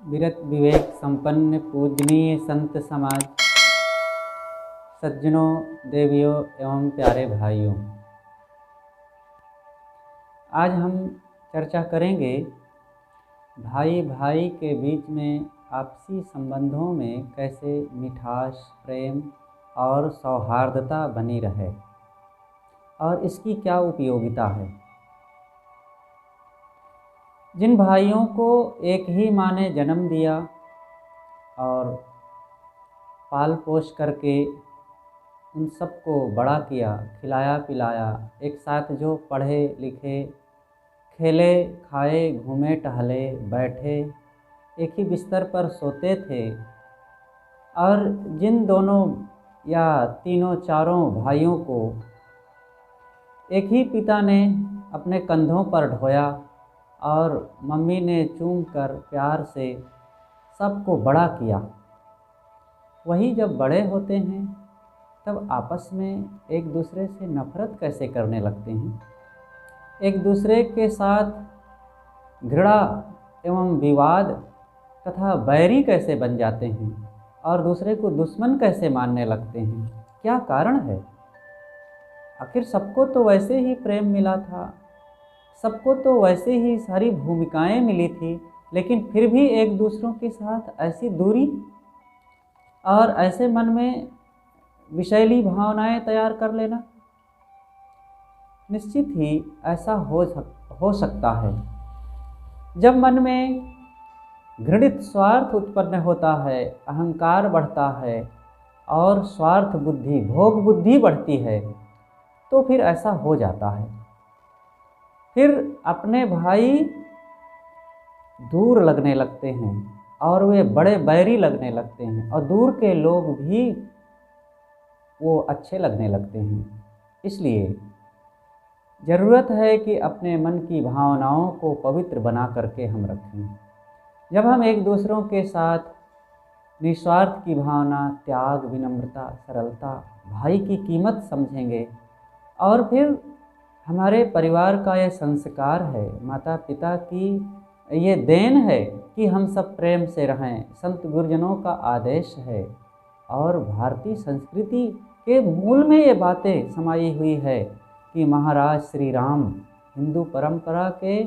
विरत विवेक संपन्न पूजनीय संत समाज, सज्जनों, देवियों एवं प्यारे भाइयों, आज हम चर्चा करेंगे भाई भाई के बीच में आपसी संबंधों में कैसे मिठास, प्रेम और सौहार्दता बनी रहे और इसकी क्या उपयोगिता है। जिन भाइयों को एक ही माँ ने जन्म दिया और पाल पोष करके उन सबको बड़ा किया, खिलाया पिलाया, एक साथ जो पढ़े लिखे, खेले खाए, घूमे टहले, बैठे, एक ही बिस्तर पर सोते थे, और जिन दोनों या तीनों चारों भाइयों को एक ही पिता ने अपने कंधों पर ढोया और मम्मी ने चूम कर प्यार से सबको बड़ा किया, वही जब बड़े होते हैं तब आपस में एक दूसरे से नफरत कैसे करने लगते हैं, एक दूसरे के साथ घृणा एवं विवाद तथा बैरी कैसे बन जाते हैं और दूसरे को दुश्मन कैसे मानने लगते हैं। क्या कारण है? आखिर सबको तो वैसे ही प्रेम मिला था, सबको तो वैसे ही सारी भूमिकाएं मिली थी, लेकिन फिर भी एक दूसरों के साथ ऐसी दूरी और ऐसे मन में विषैली भावनाएं तैयार कर लेना। निश्चित ही ऐसा हो सकता है जब मन में घृणित स्वार्थ उत्पन्न होता है, अहंकार बढ़ता है और स्वार्थ बुद्धि, भोग बुद्धि बढ़ती है, तो फिर ऐसा हो जाता है। फिर अपने भाई दूर लगने लगते हैं और वे बड़े बैरी लगने लगते हैं, और दूर के लोग भी वो अच्छे लगने लगते हैं। इसलिए ज़रूरत है कि अपने मन की भावनाओं को पवित्र बना करके हम रखें। जब हम एक दूसरों के साथ निस्वार्थ की भावना, त्याग, विनम्रता, सरलता, भाई की कीमत समझेंगे, और फिर हमारे परिवार का ये संस्कार है, माता पिता की ये देन है कि हम सब प्रेम से रहें, संत गुरुजनों का आदेश है, और भारतीय संस्कृति के मूल में ये बातें समाई हुई है कि महाराज श्री राम हिंदू परंपरा के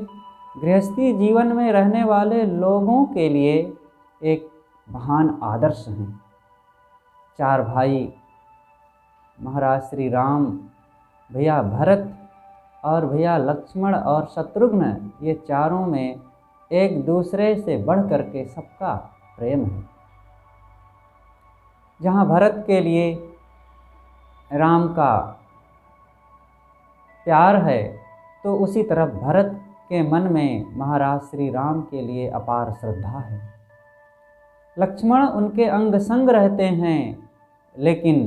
गृहस्थी जीवन में रहने वाले लोगों के लिए एक महान आदर्श हैं। चार भाई महाराज श्री राम, भैया भरत और भैया लक्ष्मण और शत्रुघ्न, ये चारों में एक दूसरे से बढ़ कर के सबका प्रेम है। जहाँ भरत के लिए राम का प्यार है, तो उसी तरफ भरत के मन में महाराज श्री राम के लिए अपार श्रद्धा है। लक्ष्मण उनके अंग संग रहते हैं, लेकिन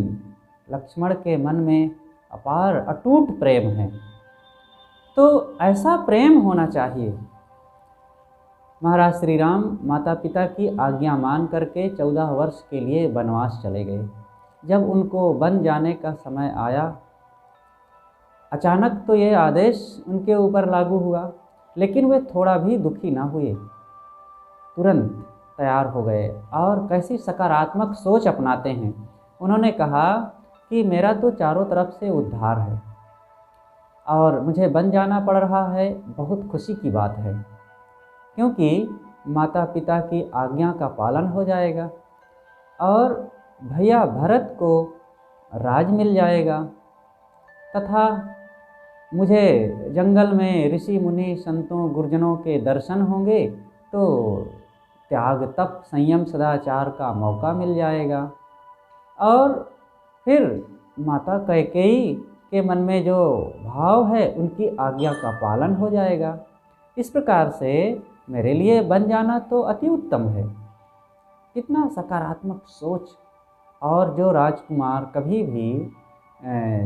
लक्ष्मण के मन में अपार अटूट प्रेम है। तो ऐसा प्रेम होना चाहिए। महाराज श्री राम माता पिता की आज्ञा मान करके 14 वर्ष के लिए वनवास चले गए। जब उनको वन जाने का समय आया, अचानक तो ये आदेश उनके ऊपर लागू हुआ, लेकिन वे थोड़ा भी दुखी ना हुए, तुरंत तैयार हो गए और कैसी सकारात्मक सोच अपनाते हैं। उन्होंने कहा कि मेरा तो चारों तरफ से उद्धार है और मुझे बन जाना पड़ रहा है, बहुत खुशी की बात है, क्योंकि माता पिता की आज्ञा का पालन हो जाएगा और भैया भरत को राज मिल जाएगा, तथा मुझे जंगल में ऋषि मुनि संतों गुरुजनों के दर्शन होंगे, तो त्याग तप संयम सदाचार का मौका मिल जाएगा, और फिर माता कैकेयी के मन में जो भाव है उनकी आज्ञा का पालन हो जाएगा। इस प्रकार से मेरे लिए बन जाना तो अति उत्तम है। कितना सकारात्मक सोच। और जो राजकुमार कभी भी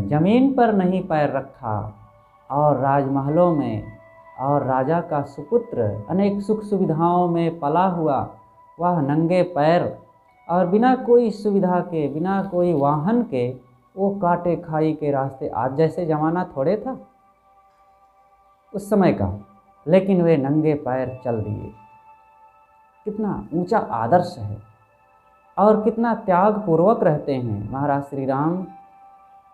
जमीन पर नहीं पैर रखा और राजमहलों में और राजा का सुपुत्र अनेक सुख सुविधाओं में पला हुआ, वह नंगे पैर और बिना कोई सुविधा के, बिना कोई वाहन के, वो काटे खाई के रास्ते, आज जैसे ज़माना थोड़े था उस समय का, लेकिन वे नंगे पैर चल दिए। कितना ऊंचा आदर्श है और कितना त्यागपूर्वक रहते हैं। महाराज श्री राम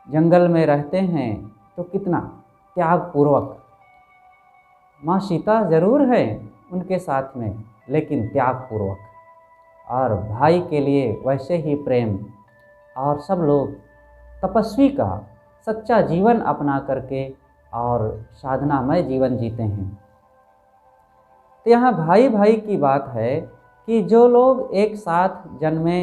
जंगल में रहते हैं तो कितना त्यागपूर्वक। माँ सीता ज़रूर है उनके साथ में, लेकिन त्यागपूर्वक, और भाई के लिए वैसे ही प्रेम। और सब लोग तपस्वी का सच्चा जीवन अपना करके और साधनामय जीवन जीते हैं। तो यहाँ भाई भाई की बात है कि जो लोग एक साथ जन्मे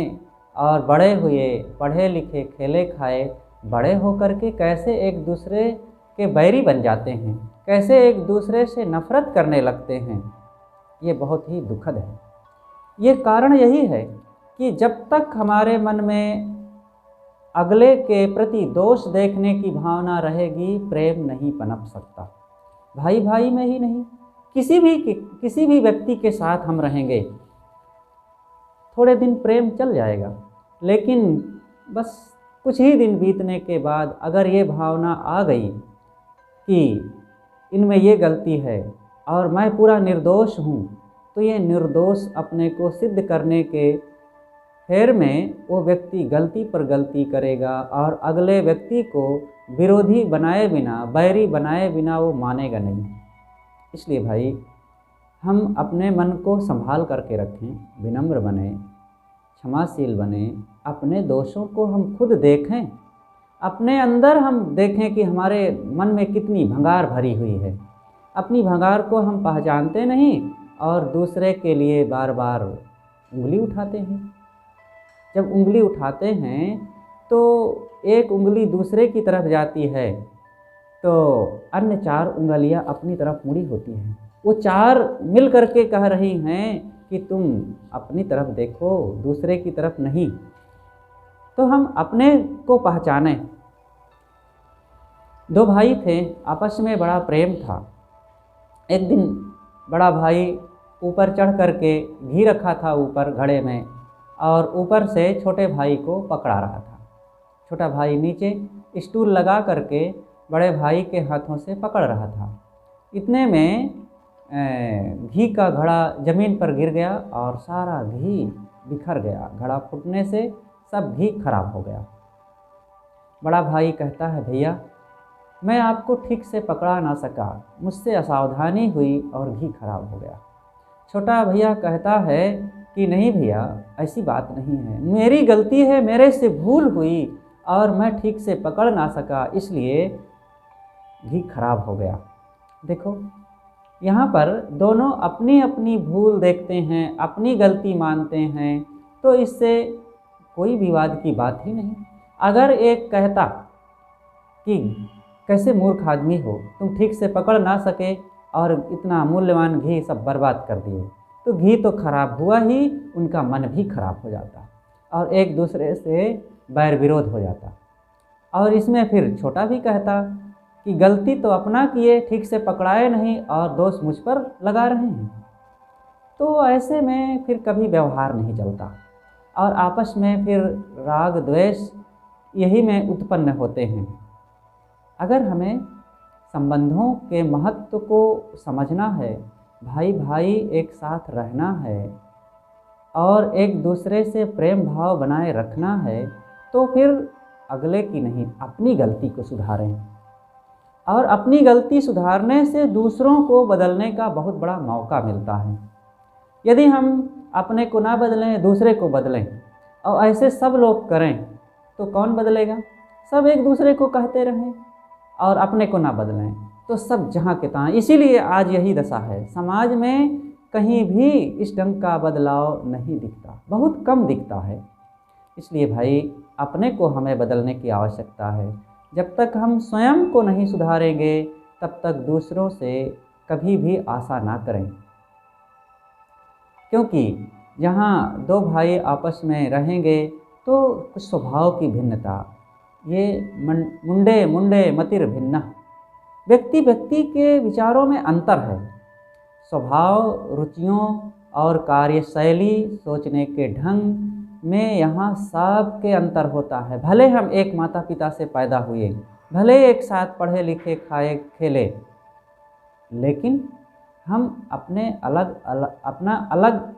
और बड़े हुए, पढ़े लिखे, खेले खाए, बड़े होकर के कैसे एक दूसरे के बैरी बन जाते हैं, कैसे एक दूसरे से नफरत करने लगते हैं, ये बहुत ही दुखद है। ये कारण यही है कि जब तक हमारे मन में अगले के प्रति दोष देखने की भावना रहेगी, प्रेम नहीं पनप सकता। भाई भाई में ही नहीं, किसी भी व्यक्ति के साथ हम रहेंगे, थोड़े दिन प्रेम चल जाएगा, लेकिन बस कुछ ही दिन बीतने के बाद अगर ये भावना आ गई कि इनमें ये गलती है और मैं पूरा निर्दोष हूँ, तो ये निर्दोष अपने को सिद्ध करने के फेर में वो व्यक्ति गलती पर गलती करेगा और अगले व्यक्ति को विरोधी बनाए बिना, बैरी बनाए बिना वो मानेगा नहीं। इसलिए भाई हम अपने मन को संभाल करके रखें, विनम्र बने, क्षमाशील बने, अपने दोषों को हम खुद देखें, अपने अंदर हम देखें कि हमारे मन में कितनी भंगार भरी हुई है। अपनी भंगार को हम पहचानते नहीं और दूसरे के लिए बार बार उंगली उठाते हैं। जब उंगली उठाते हैं तो एक उंगली दूसरे की तरफ जाती है तो अन्य 4 उंगलियां अपनी तरफ मुड़ी होती हैं। वो 4 मिल करके कह रही हैं कि तुम अपनी तरफ देखो, दूसरे की तरफ नहीं। तो हम अपने को पहचानें। 2 भाई थे, आपस में बड़ा प्रेम था। एक दिन बड़ा भाई ऊपर चढ़ करके घी रखा था ऊपर घड़े में, और ऊपर से छोटे भाई को पकड़ा रहा था। छोटा भाई नीचे स्टूल लगा करके बड़े भाई के हाथों से पकड़ रहा था। इतने में घी का घड़ा ज़मीन पर गिर गया और सारा घी बिखर गया। घड़ा फूटने से सब घी खराब हो गया। बड़ा भाई कहता है, भैया मैं आपको ठीक से पकड़ा ना सका, मुझसे असावधानी हुई और घी खराब हो गया। छोटा भैया कहता है कि नहीं भैया, ऐसी बात नहीं है, मेरी गलती है, मेरे से भूल हुई और मैं ठीक से पकड़ ना सका, इसलिए घी खराब हो गया। देखो यहाँ पर दोनों अपनी अपनी भूल देखते हैं, अपनी गलती मानते हैं, तो इससे कोई विवाद की बात ही नहीं। अगर एक कहता कि कैसे मूर्ख आदमी हो, तुम ठीक से पकड़ ना सके और इतना मूल्यवान घी सब बर्बाद कर दिए, तो घी तो खराब हुआ ही, उनका मन भी खराब हो जाता और एक दूसरे से बैर विरोध हो जाता। और इसमें फिर छोटा भी कहता कि गलती तो अपना किए, ठीक से पकड़ाए नहीं और दोष मुझ पर लगा रहे हैं। तो ऐसे में फिर कभी व्यवहार नहीं चलता और आपस में फिर राग द्वेष यही में उत्पन्न होते हैं। अगर हमें संबंधों के महत्व को समझना है, भाई भाई एक साथ रहना है और एक दूसरे से प्रेम भाव बनाए रखना है, तो फिर अगले की नहीं, अपनी गलती को सुधारें। और अपनी गलती सुधारने से दूसरों को बदलने का बहुत बड़ा मौका मिलता है। यदि हम अपने को ना बदलें, दूसरे को बदलें और ऐसे सब लोग करें, तो कौन बदलेगा? सब एक दूसरे को कहते रहें और अपने को ना बदलें, तो सब जहाँ के तहाँ। इसीलिए आज यही दशा है, समाज में कहीं भी इस ढंग का बदलाव नहीं दिखता, बहुत कम दिखता है। इसलिए भाई अपने को हमें बदलने की आवश्यकता है। जब तक हम स्वयं को नहीं सुधारेंगे, तब तक दूसरों से कभी भी आशा ना करें। क्योंकि जहाँ 2 भाई आपस में रहेंगे तो कुछ स्वभाव की भिन्नता, ये मुंडे मुंडे मतिर भिन्ना, व्यक्ति व्यक्ति के विचारों में अंतर है। स्वभाव, रुचियों और कार्यशैली, सोचने के ढंग में यहाँ सब के अंतर होता है। भले हम एक माता पिता से पैदा हुए, भले एक साथ पढ़े लिखे खाए खेले, लेकिन हम अपना अलग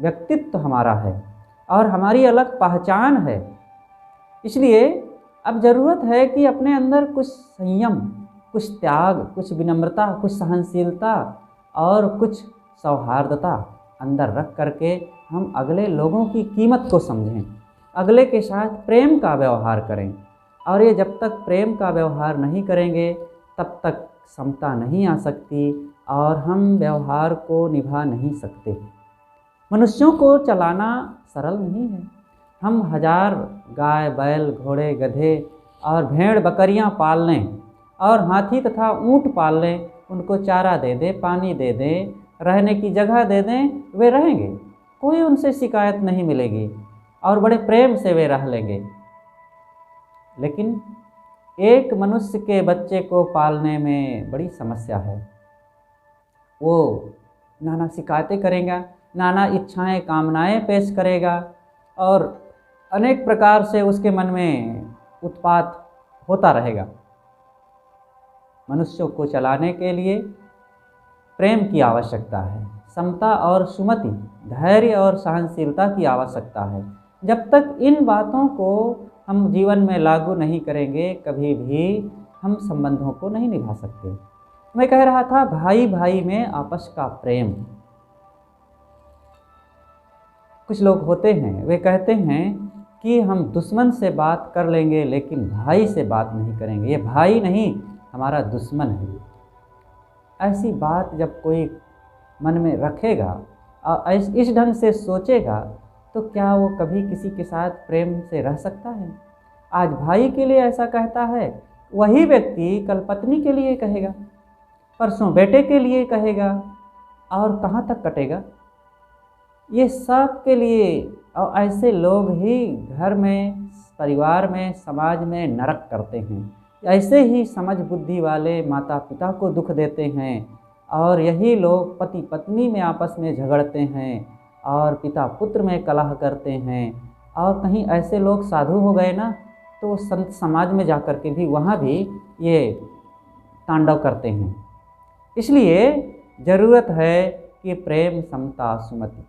व्यक्तित्व हमारा है और हमारी अलग पहचान है। इसलिए अब ज़रूरत है कि अपने अंदर कुछ संयम, कुछ त्याग, कुछ विनम्रता, कुछ सहनशीलता और कुछ सौहार्दता अंदर रख करके हम अगले लोगों की कीमत को समझें, अगले के साथ प्रेम का व्यवहार करें। और ये जब तक प्रेम का व्यवहार नहीं करेंगे तब तक समता नहीं आ सकती और हम व्यवहार को निभा नहीं सकते। मनुष्यों को चलाना सरल नहीं है। हम हजार गाय, बैल, घोड़े, गधे और भेड़ बकरियां पाल लें और हाथी तथा ऊंट पाल लें, उनको चारा दे दें, पानी दे दें, रहने की जगह दे दें, वे रहेंगे, कोई उनसे शिकायत नहीं मिलेगी और बड़े प्रेम से वे रह लेंगे। लेकिन एक मनुष्य के बच्चे को पालने में बड़ी समस्या है। वो नाना शिकायतें करेगा, नाना इच्छाएं, कामनाएं पेश करेगा और अनेक प्रकार से उसके मन में उत्पात होता रहेगा। मनुष्यों को चलाने के लिए प्रेम की आवश्यकता है, समता और सुमति, धैर्य और सहनशीलता की आवश्यकता है। जब तक इन बातों को हम जीवन में लागू नहीं करेंगे, कभी भी हम संबंधों को नहीं निभा सकते। मैं कह रहा था भाई भाई में आपस का प्रेम। कुछ लोग होते हैं, वे कहते हैं कि हम दुश्मन से बात कर लेंगे लेकिन भाई से बात नहीं करेंगे, ये भाई नहीं हमारा दुश्मन है। ऐसी बात जब कोई मन में रखेगा और इस ढंग से सोचेगा तो क्या वो कभी किसी के साथ प्रेम से रह सकता है? आज भाई के लिए ऐसा कहता है, वही व्यक्ति कल पत्नी के लिए कहेगा, परसों बेटे के लिए कहेगा और कहाँ तक कटेगा? ये सब के लिए। और ऐसे लोग ही घर में, परिवार में, समाज में नरक करते हैं। ऐसे ही समझ बुद्धि वाले माता पिता को दुख देते हैं और यही लोग पति पत्नी में आपस में झगड़ते हैं और पिता पुत्र में कलह करते हैं। और कहीं ऐसे लोग साधु हो गए ना तो संत समाज में जाकर के भी वहाँ भी ये तांडव करते हैं। इसलिए ज़रूरत है कि प्रेम, समता, सुमति,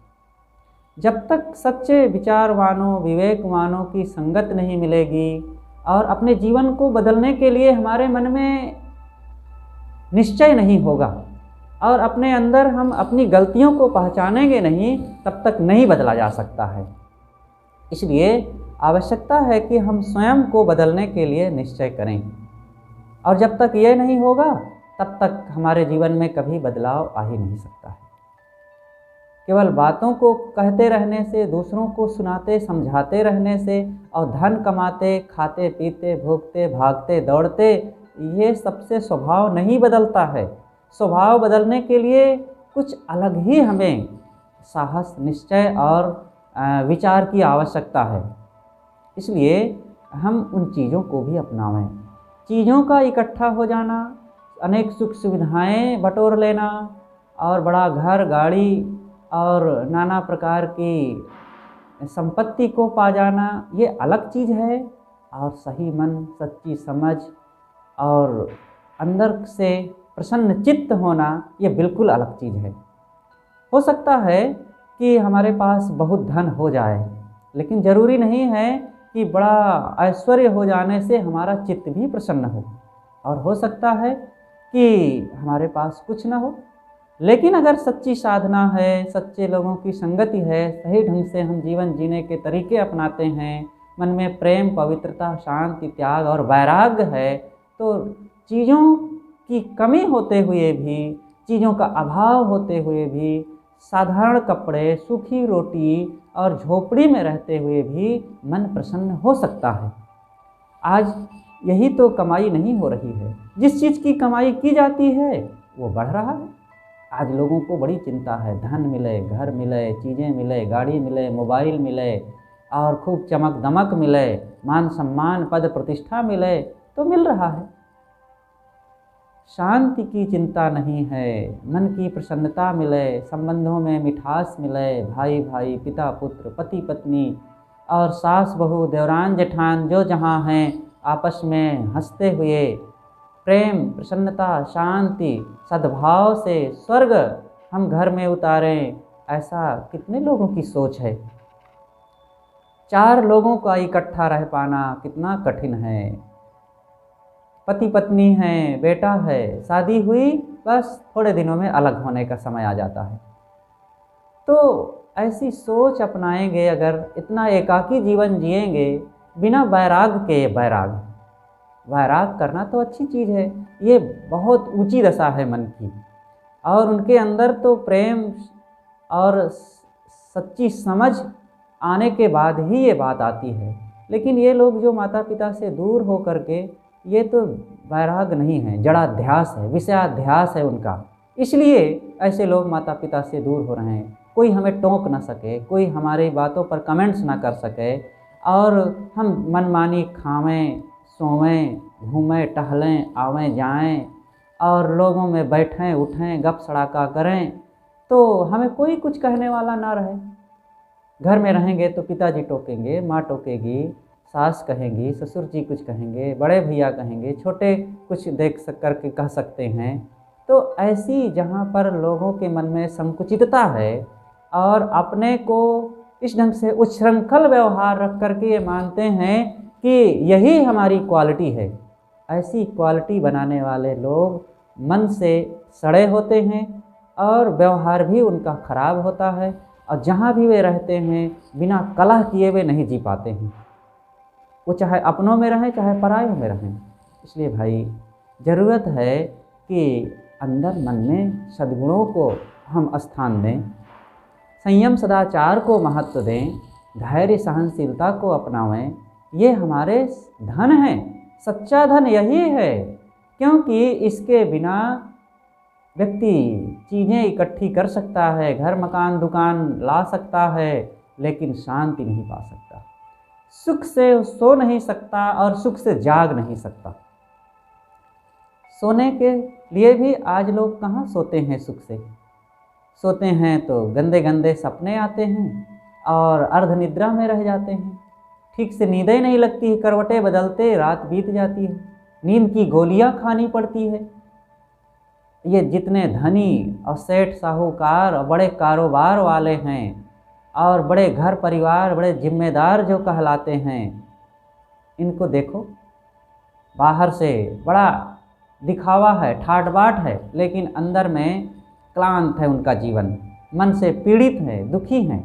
जब तक सच्चे विचारवानों, विवेकवानों की संगत नहीं मिलेगी और अपने जीवन को बदलने के लिए हमारे मन में निश्चय नहीं होगा और अपने अंदर हम अपनी गलतियों को पहचानेंगे नहीं, तब तक नहीं बदला जा सकता है। इसलिए आवश्यकता है कि हम स्वयं को बदलने के लिए निश्चय करें और जब तक ये नहीं होगा तब तक हमारे जीवन में कभी बदलाव आ ही नहीं सकता है। केवल बातों को कहते रहने से, दूसरों को सुनाते समझाते रहने से और धन कमाते, खाते पीते, भोगते, भागते, दौड़ते, ये सबसे स्वभाव नहीं बदलता है। स्वभाव बदलने के लिए कुछ अलग ही हमें साहस, निश्चय और विचार की आवश्यकता है। इसलिए हम उन चीज़ों को भी अपनावें। चीज़ों का इकट्ठा हो जाना, अनेक सुख सुविधाएं बटोर लेना और बड़ा घर, गाड़ी और नाना प्रकार की संपत्ति को पा जाना, ये अलग चीज़ है। और सही मन, सच्ची समझ और अंदर से प्रसन्न चित्त होना, ये बिल्कुल अलग चीज़ है। हो सकता है कि हमारे पास बहुत धन हो जाए, लेकिन ज़रूरी नहीं है कि बड़ा ऐश्वर्य हो जाने से हमारा चित्त भी प्रसन्न हो। और हो सकता है कि हमारे पास कुछ ना हो, लेकिन अगर सच्ची साधना है, सच्चे लोगों की संगति है, सही ढंग से हम जीवन जीने के तरीके अपनाते हैं, मन में प्रेम, पवित्रता, शांति, त्याग और वैराग्य है, तो चीज़ों की कमी होते हुए भी, चीज़ों का अभाव होते हुए भी, साधारण कपड़े, सूखी रोटी और झोपड़ी में रहते हुए भी मन प्रसन्न हो सकता है। आज यही तो कमाई नहीं हो रही है। जिस चीज़ की कमाई की जाती है वो बढ़ रहा है। आज लोगों को बड़ी चिंता है, धन मिले, घर मिले, चीज़ें मिले, गाड़ी मिले, मोबाइल मिले और खूब चमक दमक मिले, मान सम्मान, पद प्रतिष्ठा मिले, तो मिल रहा है। शांति की चिंता नहीं है, मन की प्रसन्नता मिले, संबंधों में मिठास मिले, भाई भाई, पिता पुत्र, पति पत्नी और सास बहू, देवरान जेठान जो जहाँ हैं आपस में हंसते हुए प्रेम, प्रसन्नता, शांति, सद्भाव से स्वर्ग हम घर में उतारें, ऐसा कितने लोगों की सोच है। 4 लोगों का इकट्ठा रह पाना कितना कठिन है। पति पत्नी हैं, बेटा है, शादी हुई, बस थोड़े दिनों में अलग होने का समय आ जाता है। तो ऐसी सोच अपनाएंगे अगर, इतना एकाकी जीवन जिएंगे बिना वैराग के, वैराग करना तो अच्छी चीज़ है, ये बहुत ऊंची दशा है मन की। और उनके अंदर तो प्रेम और सच्ची समझ आने के बाद ही ये बात आती है। लेकिन ये लोग जो माता पिता से दूर हो करके, ये तो वैराग नहीं है, जड़ाध्यास है, विषयाध्यास है उनका। इसलिए ऐसे लोग माता पिता से दूर हो रहे हैं। कोई हमें टोक ना सके, कोई हमारी बातों पर कमेंट्स ना कर सके, और हम मनमानी खावें, सोवें, घूमें, टहलें, आवें जाएं, और लोगों में बैठें उठें, गप सड़ाका करें, तो हमें कोई कुछ कहने वाला ना रहे। घर में रहेंगे तो पिताजी टोकेंगे, माँ टोकेगी, सास कहेंगी, ससुर जी कुछ कहेंगे, बड़े भैया कहेंगे, छोटे कुछ करके कह सकते हैं। तो ऐसी जहाँ पर लोगों के मन में संकुचितता है और अपने को इस ढंग से उच्छृंखल व्यवहार रख करके ये मानते हैं कि यही हमारी क्वालिटी है, ऐसी क्वालिटी बनाने वाले लोग मन से सड़े होते हैं और व्यवहार भी उनका खराब होता है, और जहाँ भी वे रहते हैं बिना कलह किए वे नहीं जी पाते हैं। वो चाहे अपनों में रहें चाहे परायों में रहें। इसलिए भाई ज़रूरत है कि अंदर मन में सद्गुणों को हम स्थान दें, संयम सदाचार को महत्व दें, धैर्य सहनशीलता को अपनावें। ये हमारे धन हैं, सच्चा धन यही है, क्योंकि इसके बिना व्यक्ति चीज़ें इकट्ठी कर सकता है, घर मकान दुकान ला सकता है, लेकिन शांति नहीं पा सकता, सुख से सो नहीं सकता और सुख से जाग नहीं सकता। सोने के लिए भी आज लोग कहाँ सोते हैं सुख से। सोते हैं तो गंदे गंदे सपने आते हैं और अर्धनिद्रा में रह जाते हैं, ठीक से नींदें नहीं लगती है, करवटें बदलते रात बीत जाती है, नींद की गोलियां खानी पड़ती है। ये जितने धनी और सेठ साहूकार और बड़े कारोबार वाले हैं और बड़े घर परिवार, बड़े जिम्मेदार जो कहलाते हैं, इनको देखो, बाहर से बड़ा दिखावा है, ठाट बाट है, लेकिन अंदर में क्लांत है उनका जीवन, मन से पीड़ित है, दुखी हैं।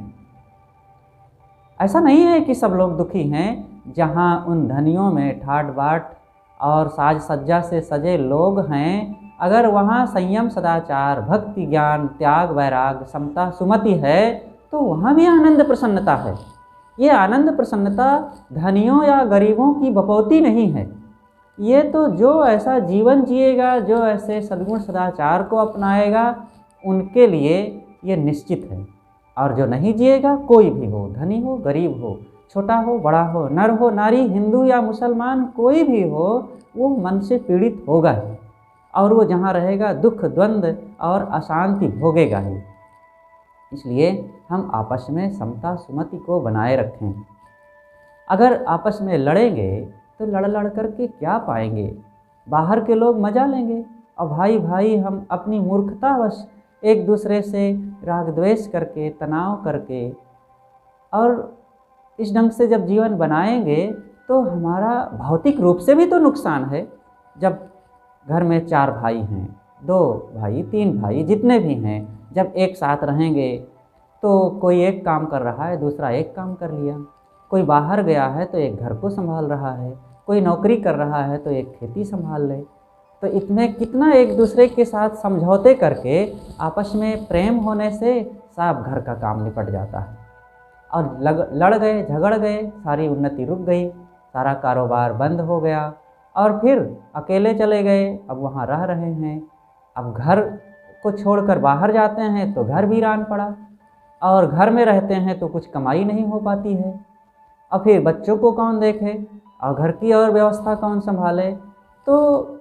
ऐसा नहीं है कि सब लोग दुखी हैं। जहाँ उन धनियों में ठाट बाट और साज सज्जा से सजे लोग हैं, अगर वहाँ संयम सदाचार भक्ति ज्ञान त्याग वैराग समता सुमति है, तो वहाँ भी आनंद प्रसन्नता है। ये आनंद प्रसन्नता धनियों या गरीबों की बपौती नहीं है। ये तो जो ऐसा जीवन जिएगा, जो ऐसे सद्गुण सदाचार को अपनाएगा, उनके लिए ये निश्चित है। और जो नहीं जिएगा, कोई भी हो, धनी हो गरीब हो, छोटा हो बड़ा हो, नर हो नारी, हिंदू या मुसलमान, कोई भी हो, वो मन से पीड़ित होगा ही, और वो जहाँ रहेगा दुख द्वंद्व और अशांति भोगेगा ही। इसलिए हम आपस में समता सुमति को बनाए रखें। अगर आपस में लड़ेंगे तो लड़ करके क्या पाएंगे। बाहर के लोग मजा लेंगे और भाई भाई हम अपनी मूर्खतावश एक दूसरे से राग द्वेष करके, तनाव करके, और इस ढंग से जब जीवन बनाएंगे तो हमारा भौतिक रूप से भी तो नुकसान है। जब घर में 4 भाई हैं, 2 भाई 3 भाई जितने भी हैं, जब एक साथ रहेंगे तो कोई एक काम कर रहा है, दूसरा एक काम कर लिया, कोई बाहर गया है तो एक घर को संभाल रहा है, कोई नौकरी कर रहा है तो एक खेती संभाल ले। तो इतने कितना एक दूसरे के साथ समझौते करके आपस में प्रेम होने से सब घर का काम निपट जाता है। और लड़ गए, झगड़ गए, सारी उन्नति रुक गई, सारा कारोबार बंद हो गया, और फिर अकेले चले गए, अब वहाँ रह रहे हैं। अब घर को छोड़कर बाहर जाते हैं तो घर वीरान पड़ा, और घर में रहते हैं तो कुछ कमाई नहीं हो पाती है, और फिर बच्चों को कौन देखे और घर की और व्यवस्था कौन संभाले। तो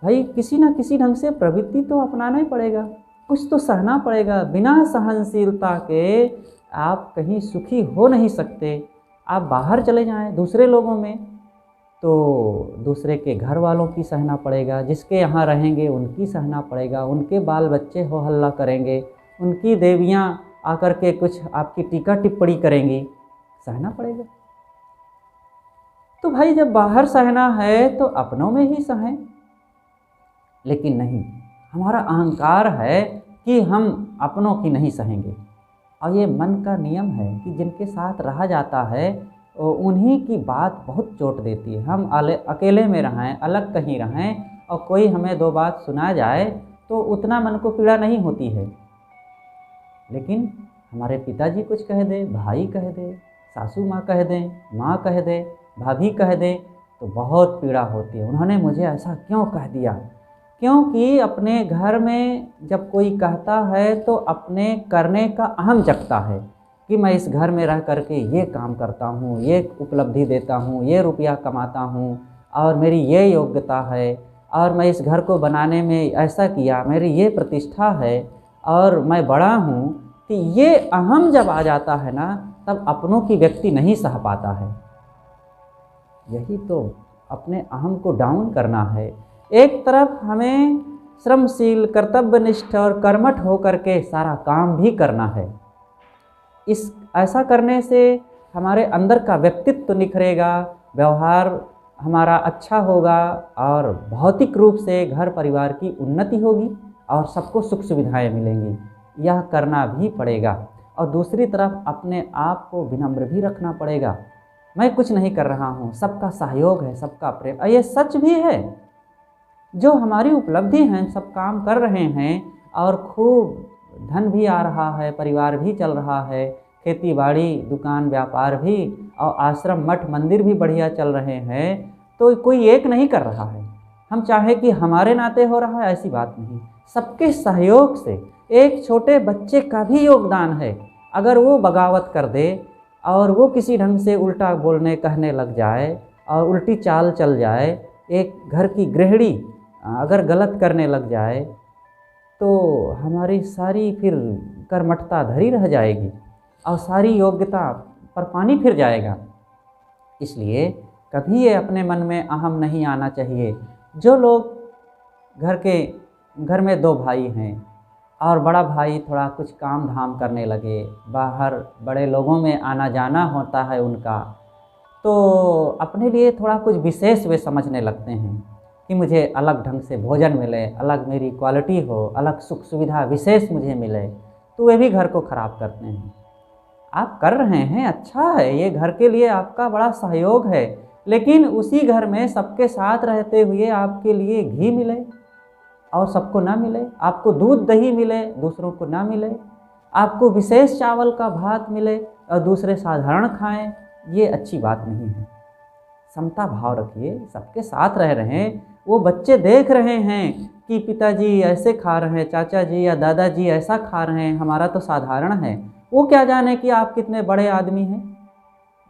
भाई किसी न किसी ढंग से प्रवृत्ति तो अपनाना ही पड़ेगा, कुछ तो सहना पड़ेगा। बिना सहनशीलता के आप कहीं सुखी हो नहीं सकते। आप बाहर चले जाएं दूसरे लोगों में तो दूसरे के घर वालों की सहना पड़ेगा, जिसके यहाँ रहेंगे उनकी सहना पड़ेगा, उनके बाल बच्चे हो हल्ला करेंगे, उनकी देवियाँ आकर के कुछ आपकी टीका टिप्पणी करेंगी, सहना पड़ेगा। तो भाई जब बाहर सहना है तो अपनों में ही सहें। लेकिन नहीं, हमारा अहंकार है कि हम अपनों की नहीं सहेंगे। और ये मन का नियम है कि जिनके साथ रहा जाता है उन्हीं की बात बहुत चोट देती है। हम अकेले में रहें, अलग कहीं रहें और कोई हमें दो बात सुना जाए तो उतना मन को पीड़ा नहीं होती है। लेकिन हमारे पिताजी कुछ कह दे, भाई कह दे, सासू माँ कह दें, माँ कह दे, भाभी कह दे, तो बहुत पीड़ा होती है। उन्होंने मुझे ऐसा क्यों कह दिया? क्योंकि अपने घर में जब कोई कहता है तो अपने करने का अहम जगता है कि मैं इस घर में रह करके ये काम करता हूँ, ये उपलब्धि देता हूँ, ये रुपया कमाता हूँ और मेरी ये योग्यता है और मैं इस घर को बनाने में ऐसा किया, मेरी ये प्रतिष्ठा है और मैं बड़ा हूँ। कि ये अहम जब आ जाता है ना, तब अपनों की व्यक्ति नहीं सह पाता है। यही तो अपने अहम को डाउन करना है। एक तरफ हमें श्रमशील, कर्तव्यनिष्ठ और कर्मठ होकर के सारा काम भी करना है। ऐसा करने से हमारे अंदर का व्यक्तित्व निखरेगा, व्यवहार हमारा अच्छा होगा और भौतिक रूप से घर परिवार की उन्नति होगी और सबको सुख सुविधाएं मिलेंगी। यह करना भी पड़ेगा। और दूसरी तरफ अपने आप को विनम्र भी रखना पड़ेगा। मैं कुछ नहीं कर रहा हूँ, सबका सहयोग है, सबका प्रेम, और ये सच भी है। जो हमारी उपलब्धि हैं, सब काम कर रहे हैं और खूब धन भी आ रहा है, परिवार भी चल रहा है, खेती बाड़ी, दुकान, व्यापार भी और आश्रम, मठ, मंदिर भी बढ़िया चल रहे हैं, तो कोई एक नहीं कर रहा है। हम चाहे कि हमारे नाते हो रहा है, ऐसी बात नहीं। सबके सहयोग से, एक छोटे बच्चे का भी योगदान है। अगर वो बगावत कर दे और वो किसी ढंग से उल्टा बोलने कहने लग जाए और उल्टी चाल चल जाए, एक घर की गृहिणी अगर गलत करने लग जाए, तो हमारी सारी फिर कर्मठता धरी रह जाएगी और सारी योग्यता पर पानी फिर जाएगा। इसलिए कभी ये अपने मन में अहम नहीं आना चाहिए। जो लोग घर में दो भाई हैं और बड़ा भाई थोड़ा कुछ काम धाम करने लगे, बाहर बड़े लोगों में आना जाना होता है उनका, तो अपने लिए थोड़ा कुछ विशेष वे समझने लगते हैं कि मुझे अलग ढंग से भोजन मिले, अलग मेरी क्वालिटी हो, अलग सुख सुविधा विशेष मुझे मिले, तो वे भी घर को ख़राब करते हैं। आप कर रहे हैं, अच्छा है, ये घर के लिए आपका बड़ा सहयोग है, लेकिन उसी घर में सबके साथ रहते हुए आपके लिए घी मिले और सबको ना मिले, आपको दूध दही मिले, दूसरों को ना मिले, आपको विशेष चावल का भात मिले और दूसरे साधारण खाएं, ये अच्छी बात नहीं है। समता भाव रखिए, सबके साथ रह रहे हैं। वो बच्चे देख रहे हैं कि पिताजी ऐसे खा रहे हैं, चाचा जी या दादाजी ऐसा खा रहे हैं, हमारा तो साधारण है। वो क्या जाने कि आप कितने बड़े आदमी हैं,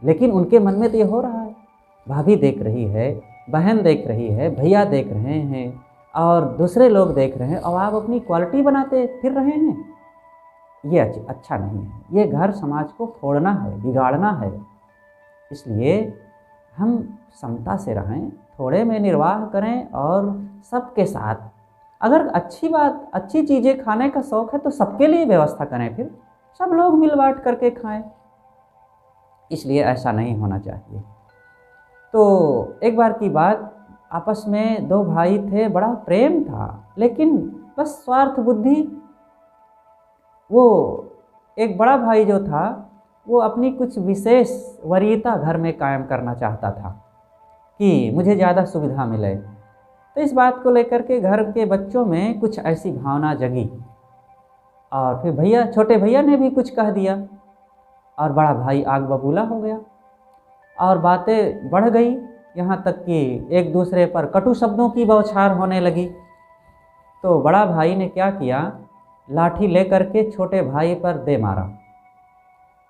लेकिन उनके मन में तो ये हो रहा है। भाभी देख रही है, बहन देख रही है, भैया देख रहे हैं और दूसरे लोग देख रहे हैं और आप अपनी क्वालिटी बनाते फिर रहे हैं। ये अच्छा नहीं है। ये घर समाज को फोड़ना है, बिगाड़ना है। इसलिए हम समता से रहें, थोड़े में निर्वाह करें और सबके साथ, अगर अच्छी चीज़ें खाने का शौक़ है तो सबके लिए व्यवस्था करें, फिर सब लोग मिल बांट करके खाएं। इसलिए ऐसा नहीं होना चाहिए। तो एक बार की बात, आपस में दो भाई थे, बड़ा प्रेम था, लेकिन बस स्वार्थ बुद्धि। वो एक बड़ा भाई जो था वो अपनी कुछ विशेष वरीयता घर में कायम करना चाहता था कि मुझे ज़्यादा सुविधा मिले। तो इस बात को लेकर के घर के बच्चों में कुछ ऐसी भावना जगी और फिर छोटे भैया ने भी कुछ कह दिया और बड़ा भाई आग बबूला हो गया और बातें बढ़ गई, यहाँ तक कि एक दूसरे पर कटु शब्दों की बौछार होने लगी। तो बड़ा भाई ने क्या किया, लाठी लेकर के छोटे भाई पर दे मारा।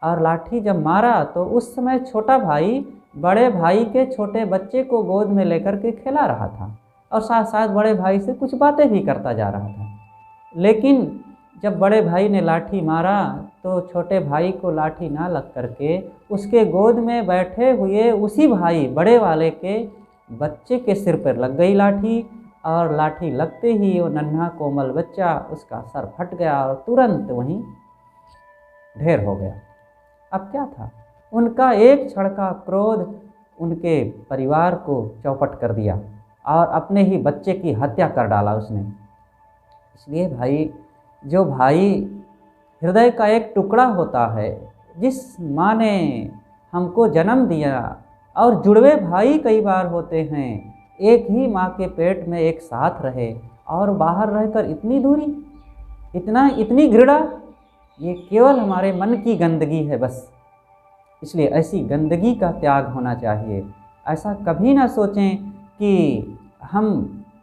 और लाठी जब मारा तो उस समय छोटा भाई बड़े भाई के छोटे बच्चे को गोद में लेकर के खेला रहा था और साथ साथ बड़े भाई से कुछ बातें भी करता जा रहा था। लेकिन जब बड़े भाई ने लाठी मारा तो छोटे भाई को लाठी ना लग करके उसके गोद में बैठे हुए उसी भाई बड़े वाले के बच्चे के सिर पर लग गई लाठी और लाठी लगते ही वो नन्हा कोमल बच्चा, उसका सर फट गया और तुरंत वहीं ढेर हो गया। अब क्या था, उनका एक क्षण का क्रोध उनके परिवार को चौपट कर दिया और अपने ही बच्चे की हत्या कर डाला उसने। इसलिए भाई, जो भाई हृदय का एक टुकड़ा होता है, जिस माँ ने हमको जन्म दिया, और जुड़वे भाई कई बार होते हैं, एक ही माँ के पेट में एक साथ रहे और बाहर रहकर इतनी दूरी, इतनी घृणा, ये केवल हमारे मन की गंदगी है बस। इसलिए ऐसी गंदगी का त्याग होना चाहिए। ऐसा कभी ना सोचें कि हम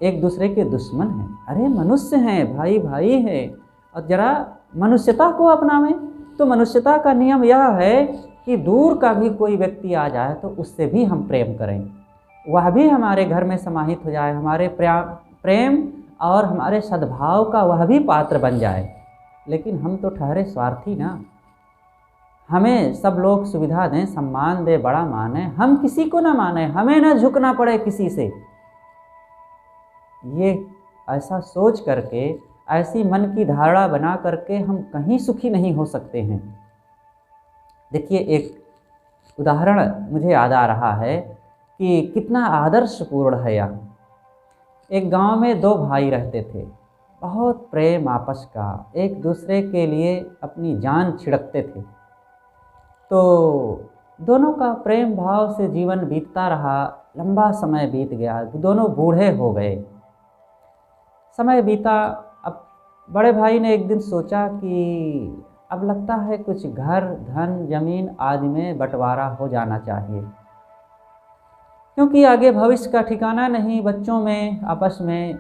एक दूसरे के दुश्मन हैं। अरे मनुष्य हैं, भाई भाई हैं, और ज़रा मनुष्यता को अपनावें। तो मनुष्यता का नियम यह है कि दूर का भी कोई व्यक्ति आ जाए तो उससे भी हम प्रेम करें, वह भी हमारे घर में समाहित हो जाए, हमारे प्रेम और हमारे सद्भाव का वह भी पात्र बन जाए। लेकिन हम तो ठहरे स्वार्थी ना। हमें सब लोग सुविधा दें, सम्मान दें, बड़ा माने, हम किसी को ना माने, हमें ना झुकना पड़े किसी से। ये ऐसा सोच करके, ऐसी मन की धारणा बना करके हम कहीं सुखी नहीं हो सकते हैं। देखिए, एक उदाहरण मुझे याद आ रहा है कि कितना आदर्शपूर्ण है यह। एक गांव में दो भाई रहते थे, बहुत प्रेम आपस का, एक दूसरे के लिए अपनी जान छिड़कते थे। तो दोनों का प्रेम भाव से जीवन बीतता रहा, लंबा समय बीत गया, दोनों बूढ़े हो गए। समय बीता, अब बड़े भाई ने एक दिन सोचा कि अब लगता है कुछ घर, धन, जमीन आदि में बंटवारा हो जाना चाहिए, क्योंकि आगे भविष्य का ठिकाना नहीं। बच्चों में आपस में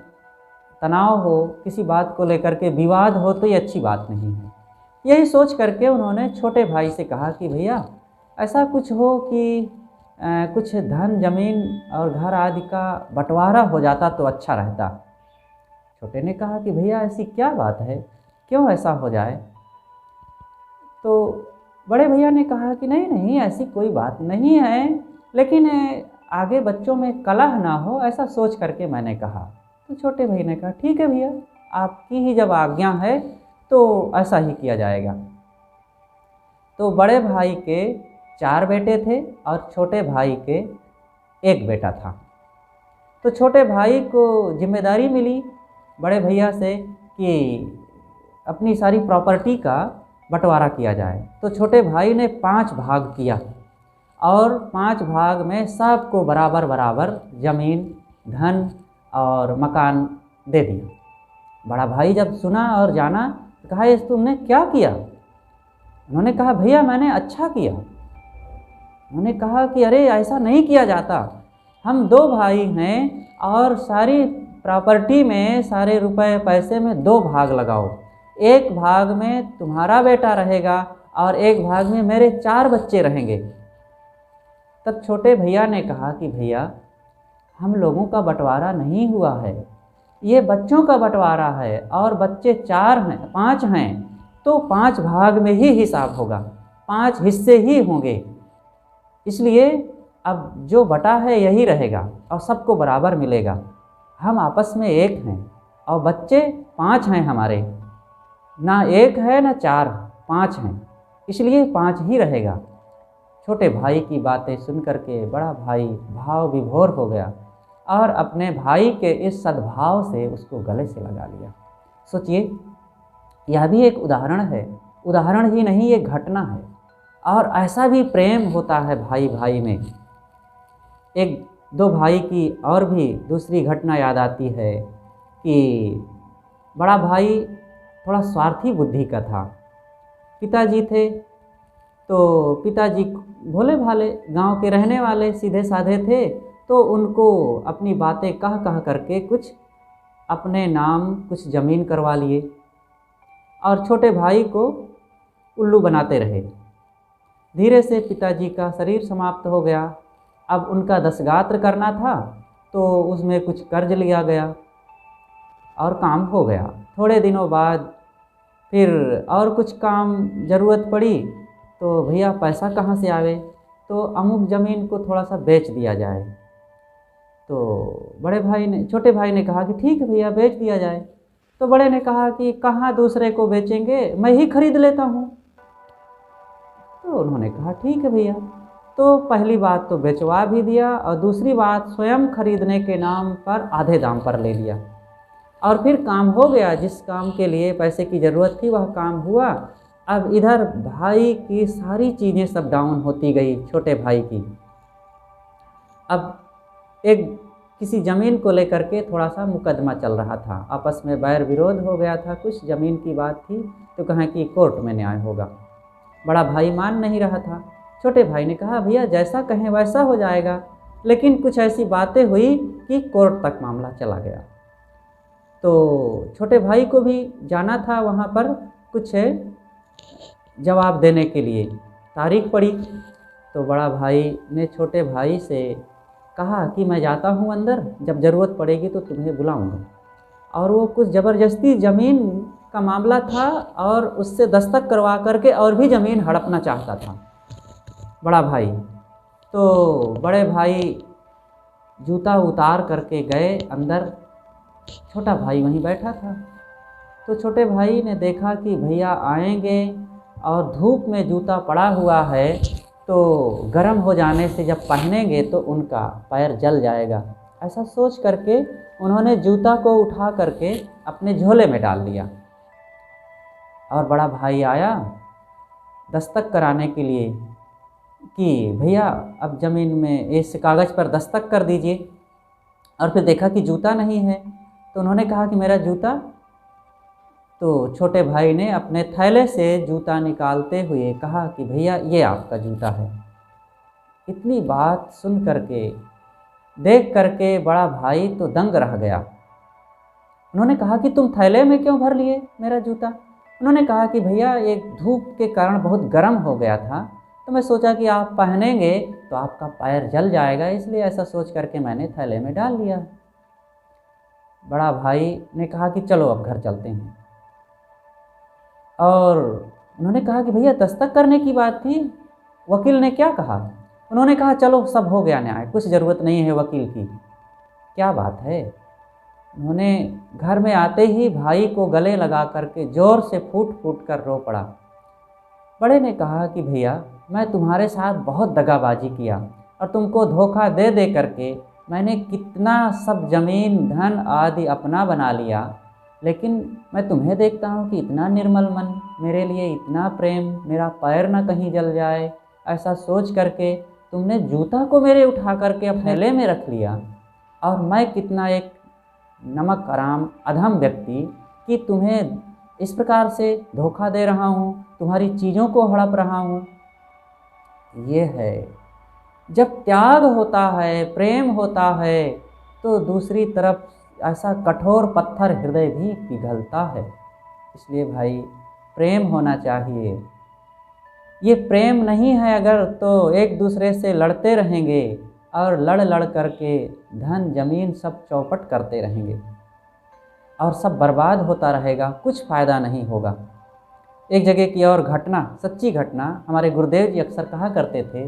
तनाव हो, किसी बात को लेकर के विवाद हो तो ये अच्छी बात नहीं है। यही सोच करके उन्होंने छोटे भाई से कहा कि भैया, ऐसा कुछ हो कि कुछ धन, जमीन और घर आदि का बंटवारा हो जाता तो अच्छा रहता। छोटे ने कहा कि भैया, ऐसी क्या बात है, क्यों ऐसा हो जाए? तो बड़े भैया ने कहा कि नहीं नहीं, ऐसी कोई बात नहीं है, लेकिन आगे बच्चों में कलह ना हो, ऐसा सोच करके मैंने कहा। तो छोटे भाई ने कहा ठीक है भैया, आपकी ही जब आज्ञा है तो ऐसा ही किया जाएगा। तो बड़े भाई के 4 बेटे थे और छोटे भाई के 1 बेटा था। तो छोटे भाई को जिम्मेदारी मिली बड़े भैया से कि अपनी सारी प्रॉपर्टी का बंटवारा किया जाए। तो छोटे भाई ने 5 भाग किया और 5 भाग में सबको बराबर बराबर ज़मीन, धन और मकान दे दिया। बड़ा भाई जब सुना और जाना, कहा ये तुमने क्या किया? उन्होंने कहा भैया, मैंने अच्छा किया। उन्होंने कहा कि अरे ऐसा नहीं किया जाता, हम 2 भाई हैं और सारी प्रॉपर्टी में, सारे रुपए पैसे में 2 भाग लगाओ। 1 भाग में तुम्हारा बेटा रहेगा और 1 भाग में मेरे 4 बच्चे रहेंगे। तब छोटे भैया ने कहा कि भैया, हम लोगों का बंटवारा नहीं हुआ है, ये बच्चों का बंटवारा है और बच्चे 5 हैं तो 5 भाग में ही हिसाब होगा, 5 हिस्से ही होंगे। इसलिए अब जो बटा है यही रहेगा और सबको बराबर मिलेगा। हम आपस में एक हैं और बच्चे 5 हैं हमारे, ना 1 है ना 4, 5 हैं, इसलिए 5 ही रहेगा। छोटे भाई की बातें सुन करके बड़ा भाई भाव विभोर हो गया और अपने भाई के इस सद्भाव से उसको गले से लगा लिया। सोचिए, यह भी एक उदाहरण है, उदाहरण ही नहीं, ये घटना है। और ऐसा भी प्रेम होता है भाई भाई में। 1-2 भाई की और भी दूसरी घटना याद आती है कि बड़ा भाई थोड़ा स्वार्थी बुद्धि का था। पिताजी थे तो पिताजी भोले भाले गांव के रहने वाले सीधे साधे थे, तो उनको अपनी बातें कह कह करके कुछ अपने नाम कुछ ज़मीन करवा लिए और छोटे भाई को उल्लू बनाते रहे। धीरे से पिताजी का शरीर समाप्त हो गया। अब उनका दशगात्र करना था तो उसमें कुछ कर्ज लिया गया और काम हो गया। थोड़े दिनों बाद फिर और कुछ काम ज़रूरत पड़ी तो भैया पैसा कहाँ से आवे, तो अमुक ज़मीन को थोड़ा सा बेच दिया जाए। तो छोटे भाई ने कहा कि ठीक है भैया, बेच दिया जाए। तो बड़े ने कहा कि कहाँ दूसरे को बेचेंगे, मैं ही खरीद लेता हूँ। तो उन्होंने कहा ठीक है भैया। तो पहली बात तो बेचवा भी दिया, और दूसरी बात स्वयं खरीदने के नाम पर आधे दाम पर ले लिया। और फिर काम हो गया, जिस काम के लिए पैसे की ज़रूरत थी वह काम हुआ। अब इधर भाई की सारी चीज़ें सब डाउन होती गई, छोटे भाई की। अब एक किसी ज़मीन को लेकर के थोड़ा सा मुकदमा चल रहा था, आपस में बैर विरोध हो गया था, कुछ ज़मीन की बात थी। तो कहा कि कोर्ट में न्याय होगा। बड़ा भाई मान नहीं रहा था। छोटे भाई ने कहा भैया जैसा कहें वैसा हो जाएगा। लेकिन कुछ ऐसी बातें हुई कि कोर्ट तक मामला चला गया। तो छोटे भाई को भी जाना था वहाँ पर कुछ जवाब देने के लिए, तारीख पड़ी। तो बड़ा भाई ने छोटे भाई से कहा कि मैं जाता हूँ अंदर, जब ज़रूरत पड़ेगी तो तुम्हें बुलाऊंगा। और वो कुछ ज़बरदस्ती ज़मीन का मामला था, और उससे दस्तक करवा करके और भी ज़मीन हड़पना चाहता था बड़ा भाई। तो बड़े भाई जूता उतार करके गए अंदर, छोटा भाई वहीं बैठा था। तो छोटे भाई ने देखा कि भैया आएंगे और धूप में जूता पड़ा हुआ है, तो गर्म हो जाने से जब पहनेंगे तो उनका पैर जल जाएगा। ऐसा सोच करके उन्होंने जूता को उठा करके अपने झोले में डाल लिया। और बड़ा भाई आया दस्तक कराने के लिए कि भैया अब ज़मीन में इस कागज़ पर दस्तक कर दीजिए। और फिर देखा कि जूता नहीं है। तो उन्होंने कहा कि मेरा जूता। तो छोटे भाई ने अपने थैले से जूता निकालते हुए कहा कि भैया ये आपका जूता है। इतनी बात सुन करके, देख करके बड़ा भाई तो दंग रह गया। उन्होंने कहा कि तुम थैले में क्यों भर लिए मेरा जूता? उन्होंने कहा कि भैया एक धूप के कारण बहुत गर्म हो गया था, तो मैं सोचा कि आप पहनेंगे तो आपका पैर जल जाएगा, इसलिए ऐसा सोच करके मैंने थैले में डाल लिया। बड़ा भाई ने कहा कि चलो अब घर चलते हैं। और उन्होंने कहा कि भैया दस्तक करने की बात थी, वकील ने क्या कहा? उन्होंने कहा चलो सब हो गया न्याय, कुछ ज़रूरत नहीं है वकील की। क्या बात है? उन्होंने घर में आते ही भाई को गले लगा करके ज़ोर से फूट फूट कर रो पड़ा। बड़े ने कहा कि भैया मैं तुम्हारे साथ बहुत दगाबाजी किया, और तुमको धोखा दे दे करके मैंने कितना सब ज़मीन धन आदि अपना बना लिया, लेकिन मैं तुम्हें देखता हूँ कि इतना निर्मल मन, मेरे लिए इतना प्रेम, मेरा पैर ना कहीं जल जाए, ऐसा सोच करके तुमने जूता को मेरे उठा करके अपने थैले में रख लिया। और मैं कितना एक नमक हराम अधम व्यक्ति कि तुम्हें इस प्रकार से धोखा दे रहा हूँ, तुम्हारी चीज़ों को हड़प रहा हूँ। ये है जब त्याग होता है, प्रेम होता है, तो दूसरी तरफ ऐसा कठोर पत्थर हृदय भी पिघलता है। इसलिए भाई प्रेम होना चाहिए। ये प्रेम नहीं है अगर, तो एक दूसरे से लड़ते रहेंगे, और लड़ लड़ करके धन जमीन सब चौपट करते रहेंगे, और सब बर्बाद होता रहेगा, कुछ फ़ायदा नहीं होगा। एक जगह की और घटना, सच्ची घटना, हमारे गुरुदेव जी अक्सर कहा करते थे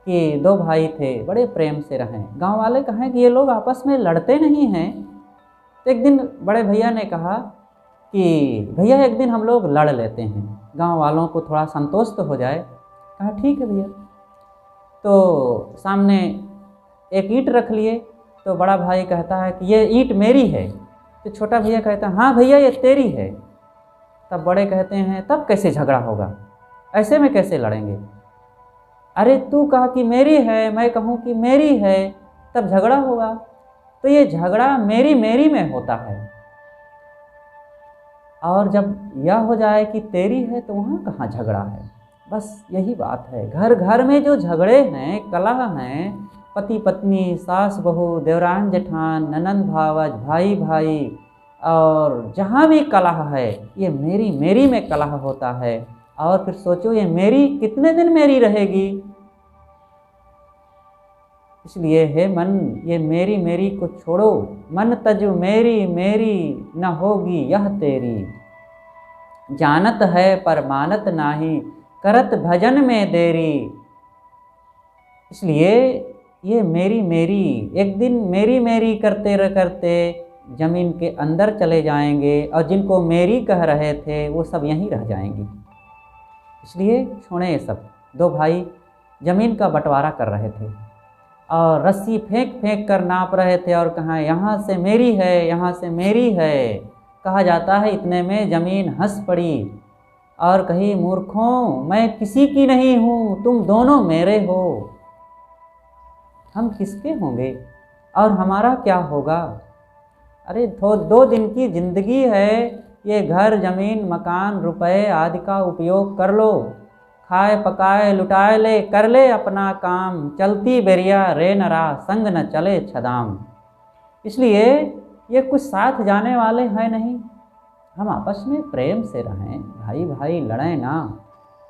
कि दो भाई थे, बड़े प्रेम से रहें। गांव वाले कहें कि ये लोग आपस में लड़ते नहीं हैं। तो एक दिन बड़े भैया ने कहा कि भैया एक दिन हम लोग लड़ लेते हैं, गांव वालों को थोड़ा संतोष तो हो जाए। कहा ठीक है भैया। तो सामने एक ईंट रख लिए। तो बड़ा भाई कहता है कि ये ईंट मेरी है। तो छोटा भैया कहता है हाँ भैया ये तेरी है। तब बड़े कहते हैं तब कैसे झगड़ा होगा, ऐसे में कैसे लड़ेंगे? अरे तू कहा कि मेरी है, मैं कहूँ कि मेरी है, तब झगड़ा होगा। तो ये झगड़ा मेरी मेरी में होता है, और जब यह हो जाए कि तेरी है तो वहाँ कहाँ झगड़ा है। बस यही बात है। घर घर में जो झगड़े हैं, कलह हैं, पति पत्नी, सास बहू, देवरान जेठान, ननंद भावज, भाई भाई, और जहाँ भी कलह है ये मेरी मेरी में कलह होता है। और फिर सोचो ये मेरी कितने दिन मेरी रहेगी। इसलिए है मन ये मेरी मेरी को छोड़ो, मन तजु मेरी मेरी न होगी यह तेरी। जानत है पर मानत नाही, करत भजन में देरी। इसलिए ये मेरी मेरी एक दिन मेरी मेरी करते ज़मीन के अंदर चले जाएंगे और जिनको मेरी कह रहे थे वो सब यहीं रह जाएंगी। इसलिए छोड़ें ये सब। दो भाई ज़मीन का बंटवारा कर रहे थे और रस्सी फेंक फेंक कर नाप रहे थे और कहा यहाँ से मेरी है, यहाँ से मेरी है। कहा जाता है इतने में ज़मीन हंस पड़ी और कही, मूर्खों, मैं किसी की नहीं हूँ, तुम दोनों मेरे हो। हम किसके होंगे और हमारा क्या होगा? अरे दो दिन की ज़िंदगी है, ये घर ज़मीन मकान रुपए आदि का उपयोग कर लो, खाए पकाए लुटाए ले, कर ले अपना काम, चलती बेरिया रे नरा संग न चले छदाम। इसलिए ये कुछ साथ जाने वाले हैं नहीं। हम आपस में प्रेम से रहें, भाई भाई लड़ें ना।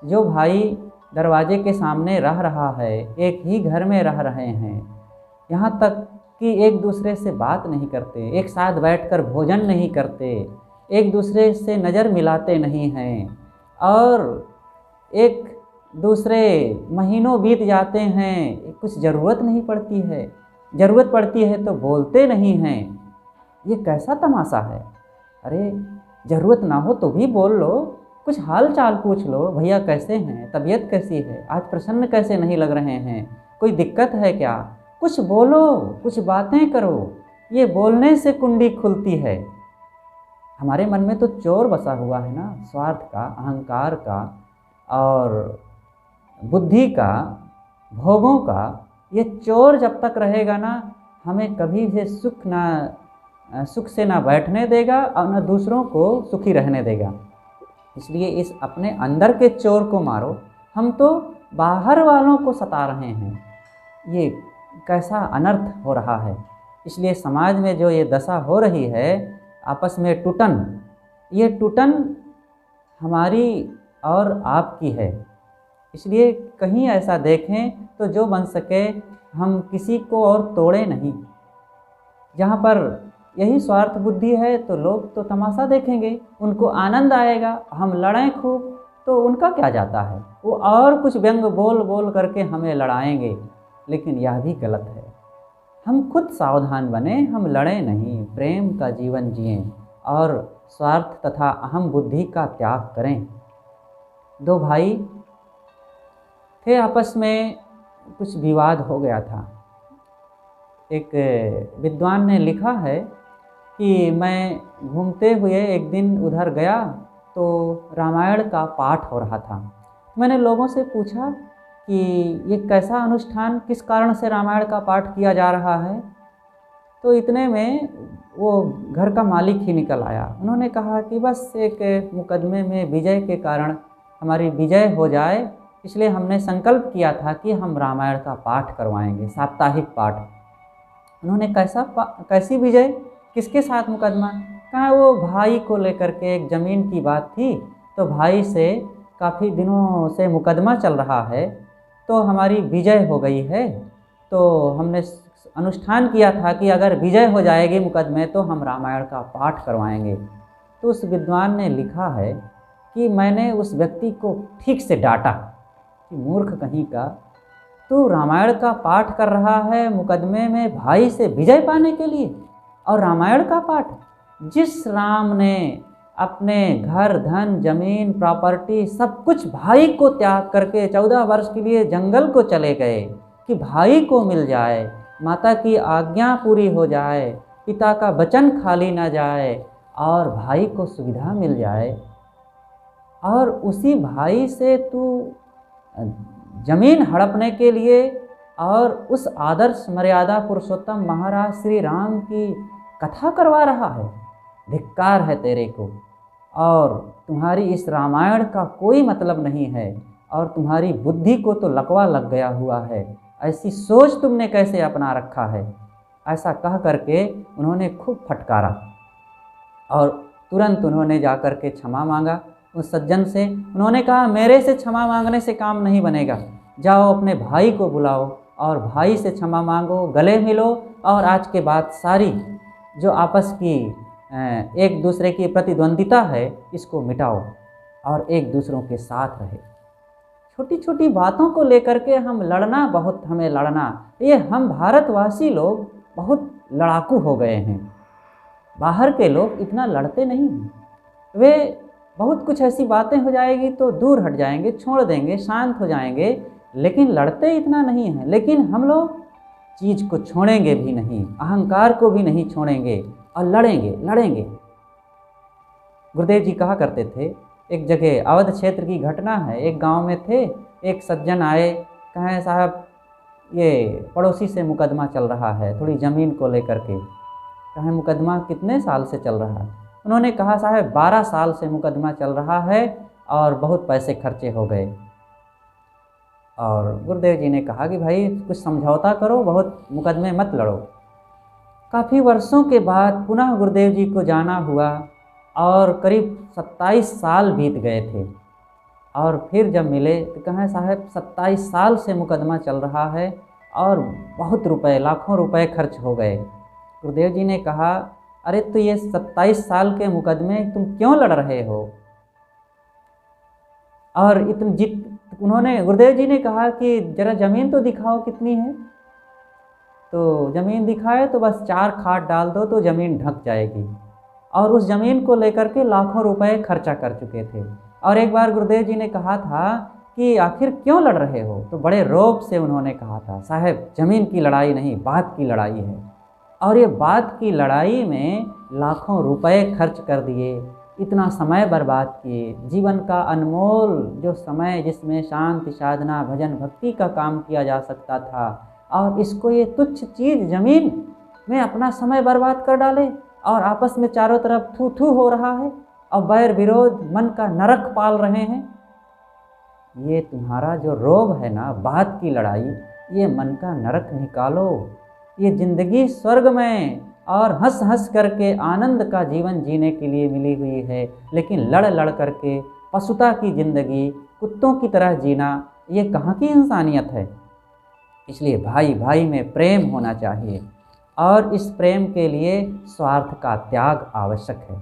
जो भाई दरवाजे के सामने रह रहा है, एक ही घर में रह रहे हैं, यहाँ तक कि एक दूसरे से बात नहीं करते, एक साथ बैठकर भोजन नहीं करते, एक दूसरे से नज़र मिलाते नहीं हैं और एक दूसरे महीनों बीत जाते हैं, कुछ ज़रूरत नहीं पड़ती है, ज़रूरत पड़ती है तो बोलते नहीं हैं। ये कैसा तमाशा है? अरे ज़रूरत ना हो तो भी बोल लो, कुछ हाल चाल पूछ लो, भैया कैसे हैं, तबीयत कैसी है, आज प्रसन्न कैसे नहीं लग रहे हैं, कोई दिक्कत है क्या? कुछ बोलो, कुछ बातें करो। ये बोलने से कुंडी खुलती है। हमारे मन में तो चोर बसा हुआ है ना, स्वार्थ का, अहंकार का और बुद्धि का, भोगों का। ये चोर जब तक रहेगा ना, हमें कभी भी सुख से ना बैठने देगा और न दूसरों को सुखी रहने देगा। इसलिए इस अपने अंदर के चोर को मारो। हम तो बाहर वालों को सता रहे हैं। ये कैसा अनर्थ हो रहा है। इसलिए समाज में जो ये दशा हो रही है, आपस में टूटन, ये टूटन हमारी और आपकी है। इसलिए कहीं ऐसा देखें तो जो बन सके हम किसी को और तोड़े नहीं। जहाँ पर यही स्वार्थ बुद्धि है तो लोग तो तमाशा देखेंगे, उनको आनंद आएगा। हम लड़ें खूब तो उनका क्या जाता है, वो और कुछ व्यंग बोल बोल करके हमें लड़ाएंगे। लेकिन यह भी गलत है। हम खुद सावधान बने, हम लड़ें नहीं, प्रेम का जीवन जिएं और स्वार्थ तथा अहम बुद्धि का त्याग करें। दो भाई थे, आपस में कुछ विवाद हो गया था। एक विद्वान ने लिखा है कि मैं घूमते हुए एक दिन उधर गया तो रामायण का पाठ हो रहा था। मैंने लोगों से पूछा कि ये कैसा अनुष्ठान, किस कारण से रामायण का पाठ किया जा रहा है। तो इतने में वो घर का मालिक ही निकल आया। उन्होंने कहा कि बस एक मुकदमे में विजय के कारण हमारी विजय हो जाए, इसलिए हमने संकल्प किया था कि हम रामायण का पाठ करवाएंगे, साप्ताहिक पाठ। उन्होंने कैसी विजय, किसके साथ मुकदमा? कहा वो भाई को लेकर के एक ज़मीन की बात थी, तो भाई से काफ़ी दिनों से मुकदमा चल रहा है, तो हमारी विजय हो गई है। तो हमने अनुष्ठान किया था कि अगर विजय हो जाएगी मुकदमे तो हम रामायण का पाठ करवाएंगे। तो उस विद्वान ने लिखा है कि मैंने उस व्यक्ति को ठीक से डांटा कि मूर्ख कहीं का, तू रामायण का पाठ कर रहा है मुकदमे में भाई से विजय पाने के लिए, और रामायण का पाठ? जिस राम ने अपने घर धन जमीन प्रॉपर्टी सब कुछ भाई को त्याग करके 14 वर्ष के लिए जंगल को चले गए कि भाई को मिल जाए, माता की आज्ञा पूरी हो जाए, पिता का वचन खाली ना जाए और भाई को सुविधा मिल जाए, और उसी भाई से तू जमीन हड़पने के लिए और उस आदर्श मर्यादा पुरुषोत्तम महाराज श्री राम की कथा करवा रहा है। धिक्कार है तेरे को, और तुम्हारी इस रामायण का कोई मतलब नहीं है, और तुम्हारी बुद्धि को तो लकवा लग गया हुआ है, ऐसी सोच तुमने कैसे अपना रखा है। ऐसा कह करके उन्होंने खूब फटकारा और तुरंत उन्होंने जा कर के क्षमा मांगा उस सज्जन से। उन्होंने कहा मेरे से क्षमा मांगने से काम नहीं बनेगा, जाओ अपने भाई को बुलाओ और भाई से क्षमा मांगो, गले मिलो, और आज के बाद सारी जो आपस की एक दूसरे की प्रतिद्वंदिता है इसको मिटाओ और एक दूसरों के साथ रहे। छोटी छोटी बातों को लेकर के हम लड़ना, बहुत हमें लड़ना, ये हम भारतवासी लोग बहुत लड़ाकू हो गए हैं। बाहर के लोग इतना लड़ते नहीं हैं। वे बहुत कुछ ऐसी बातें हो जाएगी तो दूर हट जाएंगे, छोड़ देंगे, शांत हो जाएंगे, लेकिन लड़ते इतना नहीं हैं। लेकिन हम लोग चीज़ को छोड़ेंगे भी नहीं, अहंकार को भी नहीं छोड़ेंगे और लड़ेंगे लड़ेंगे। गुरुदेव जी कहा करते थे, एक जगह अवध क्षेत्र की घटना है, एक गांव में थे, एक सज्जन आए, कहें साहब ये पड़ोसी से मुकदमा चल रहा है थोड़ी ज़मीन को लेकर के। कहें मुकदमा कितने साल से चल रहा है? उन्होंने कहा साहब 12 साल से मुकदमा चल रहा है और बहुत पैसे खर्चे हो गए। और गुरुदेव जी ने कहा कि भाई कुछ समझौता करो, बहुत मुकदमे मत लड़ो। काफ़ी वर्षों के बाद पुनः गुरुदेव जी को जाना हुआ और करीब 27 साल बीत गए थे। और फिर जब मिले तो कहें साहब 27 साल से मुकदमा चल रहा है और बहुत रुपए, लाखों रुपए खर्च हो गए। गुरुदेव जी ने कहा, अरे तो ये 27 साल के मुकदमे तुम क्यों लड़ रहे हो? और उन्होंने गुरुदेव जी ने कहा कि जरा ज़मीन तो दिखाओ कितनी है। तो ज़मीन दिखाए तो बस 4 खाद डाल दो तो ज़मीन ढक जाएगी। और उस ज़मीन को लेकर के लाखों रुपए खर्चा कर चुके थे। और एक बार गुरुदेव जी ने कहा था कि आखिर क्यों लड़ रहे हो? तो बड़े रौब से उन्होंने कहा था, साहब ज़मीन की लड़ाई नहीं, बात की लड़ाई है। और ये बात की लड़ाई में लाखों रुपए खर्च कर दिए, इतना समय बर्बाद किए, जीवन का अनमोल जो समय जिसमें शांति साधना भजन भक्ति का काम किया जा सकता था, और इसको ये तुच्छ चीज़ ज़मीन में अपना समय बर्बाद कर डाले। और आपस में चारों तरफ थू थू हो रहा है और बैर विरोध मन का नरक पाल रहे हैं। ये तुम्हारा जो रोब है ना, बात की लड़ाई, ये मन का नरक निकालो। ये ज़िंदगी स्वर्ग में और हंस हंस करके आनंद का जीवन जीने के लिए मिली हुई है, लेकिन लड़ लड़ करके पशुता की ज़िंदगी कुत्तों की तरह जीना, ये कहाँ की इंसानियत है? इसलिए भाई भाई में प्रेम होना चाहिए और इस प्रेम के लिए स्वार्थ का त्याग आवश्यक है।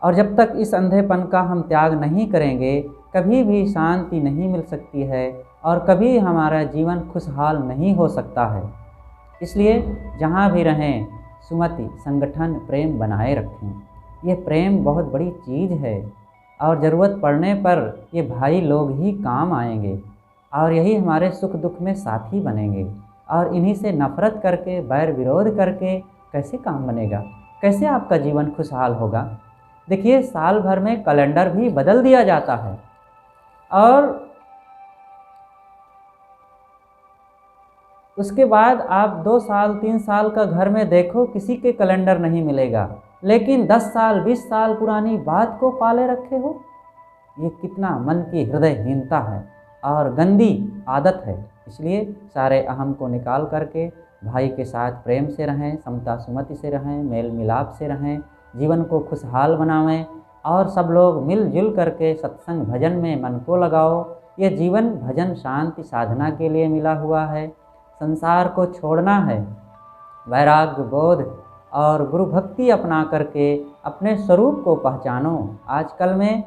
और जब तक इस अंधेपन का हम त्याग नहीं करेंगे, कभी भी शांति नहीं मिल सकती है और कभी हमारा जीवन खुशहाल नहीं हो सकता है। इसलिए जहाँ भी रहें सुमति संगठन प्रेम बनाए रखें। ये प्रेम बहुत बड़ी चीज़ है और ज़रूरत पड़ने पर ये भाई लोग ही काम आएंगे और यही हमारे सुख दुख में साथी बनेंगे। और इन्हीं से नफ़रत करके बैर विरोध करके कैसे काम बनेगा? कैसे आपका जीवन खुशहाल होगा? देखिए, साल भर में कैलेंडर भी बदल दिया जाता है और उसके बाद आप 2 साल 3 साल का घर में देखो, किसी के कैलेंडर नहीं मिलेगा, लेकिन 10 साल 20 साल पुरानी बात को पाले रखे हो। ये कितना मन की हृदयहीनता है और गंदी आदत है। इसलिए सारे अहम को निकाल करके भाई के साथ प्रेम से रहें, समता सुमति से रहें, मेल मिलाप से रहें, जीवन को खुशहाल बनावें और सब लोग मिलजुल करके सत्संग भजन में मन को लगाओ। ये जीवन भजन शांति साधना के लिए मिला हुआ है। संसार को छोड़ना है, वैराग्य बोध और गुरु भक्ति अपना करके अपने स्वरूप को पहचानो। आजकल में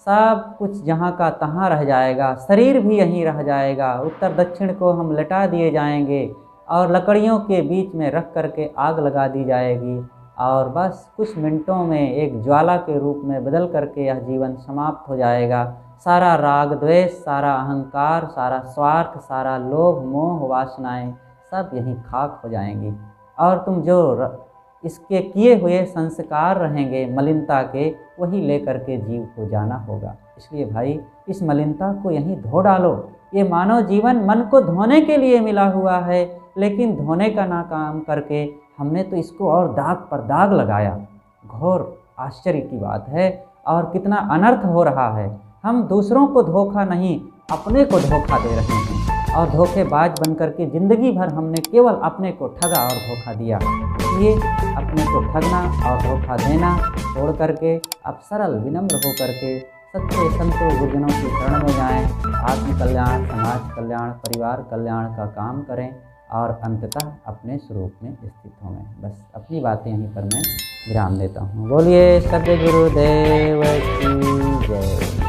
सब कुछ जहाँ का तहाँ रह जाएगा, शरीर भी यहीं रह जाएगा, उत्तर दक्षिण को हम लटा दिए जाएंगे और लकड़ियों के बीच में रख करके आग लगा दी जाएगी और बस कुछ मिनटों में एक ज्वाला के रूप में बदल करके यह जीवन समाप्त हो जाएगा। सारा राग द्वेष, सारा अहंकार, सारा स्वार्थ, सारा लोभ मोह वासनाएं सब यहीं खाक हो जाएंगी और तुम जो इसके किए हुए संस्कार रहेंगे मलिनता के, वही लेकर के जीव को जाना होगा। इसलिए भाई इस मलिनता को यहीं धो डालो। ये मानव जीवन मन को धोने के लिए मिला हुआ है, लेकिन धोने का ना काम करके हमने तो इसको और दाग पर दाग लगाया। घोर आश्चर्य की बात है और कितना अनर्थ हो रहा है। हम दूसरों को धोखा नहीं, अपने को धोखा दे रहे हैं और धोखेबाज बन करके ज़िंदगी भर हमने केवल अपने को ठगा और धोखा दिया। इसलिए अपने को ठगना और धोखा देना छोड़ करके अब सरल विनम्र हो करके सच्चे संतों गुरुजनों की शरण में जाएं, आत्म कल्याण, समाज कल्याण, परिवार कल्याण का काम करें और अंततः अपने स्वरूप में स्थित हों। बस अपनी बातें यहीं पर मैं विराम देता हूँ। बोलिए सद्गुरुदेव की जय।